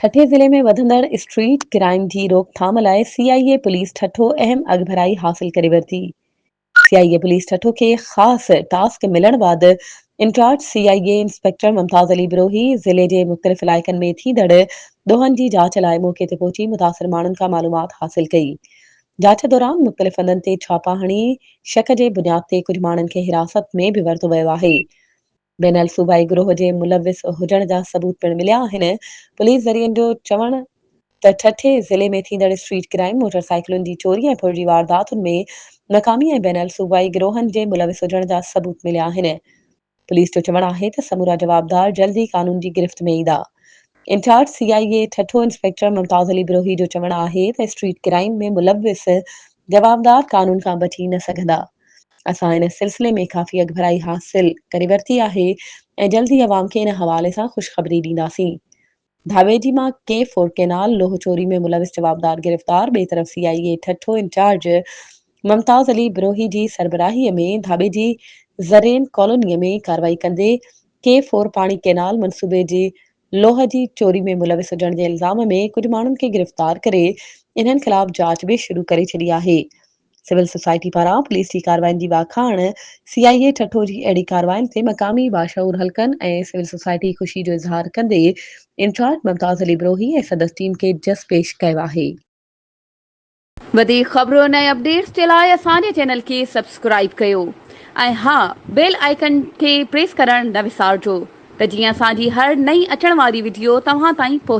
ठठे ज़िले में वधंदड़ स्ट्रीट क्राइम जी रोकथाम लाइ सीआईए पुलिस ठठो अहम अगभराई हासिल करे वरिती। सीआईए पुलिस ठठो के ख़ास टास्क मिलण बाद incharge CIA inspector Mumtaz Ali Birohi ज़िले के मुख़्तलिफ़ इलाइक़नि में थींदड़ दोहनि जी जांच लाइ मौके ते पहुची मुतासिर माण्हुनि खां मालूमात हासिल कई। जांच दौरान मुख़्तलिफ़ हंधनि ते छापा हणी शक जे बुनियाद ते कुझु माण्हुनि खे हिरासत में बि वरितो वियो आहे। बेनल सूबाई गिरोह जे मुलविस हुजण जा सबूत पिणु मिलिया आहिनि। पुलिस ज़रियनि जो चवण त ठठे ज़िले में थींदड़ स्ट्रीट क्राइम, मोटरसाइकिलुनि जी चोरी ऐं फुर्जी वारदातुनि में मक़ामी ऐं बेनल सूबाई गिरोहनि जे मुलविस हुजण जा सबूत मिलिया आहिनि। पुलिस जो चवण आहे त समूरा जवाबदार जल्द ई कानून जी गिरफ़्त में ईंदा। इंचार्ज सीआईए ठठो इंस्पेक्टर मुमताज़ अली बिरोही जो चवण आहे त स्ट्रीट क्राइम में मुलविस जवाबदार कानून खां बची न सघंदा। असां इन सिलसिले में काफ़ी अगभराई हासिल करे वरिती आहे ऐं जल्द ई अवाम खे इन हवाले सां ख़ुशख़बरी ॾींदासीं। धावेजी मां के4 केनाल लोह चोरी में मुलविस जवाबदार गिरफ्तार। ॿिए तरफ़ सीआईए ठठो इंचार्ज मुमताज़ अली बिरोही जी सरबराहीअ में धाबेजी ज़रेन कॉलोनीअ में कार्रवाई कंदे के4 पाणी केनाल मनसूबे जी लोह जी चोरी में मुलविस हुजण जे इल्ज़ाम में कुझु माण्हुनि खे गिरफ़्तार करे इन्हनि ख़िलाफ़ जांच बि शुरू करे छॾी आहे। सिविल सोसाइटी पारां पुलिस जी कार्रवाइनि जी वाखाण सीआईए ठठो जी अहिड़ी कार्रवाइनि ते मक़ामी बाशऊर हलकनि ऐं सिविल सोसाइटी ख़ुशी जो इज़हार कंदे इंचार्ज मुमताज़ अली बिरोही ऐं संदसि टीम खे जस पेश कयो आहे। वधीक ख़बरुनि ऐं अपडेट्स जे लाइ असांजे चैनल खे सब्सक्राइब कयो ऐं हा, बेल आइकन खे प्रेस करणु न विसारिजो त जीअं असांजी हर नई अचण वारी वीडियो तव्हां ताईं पहुचे।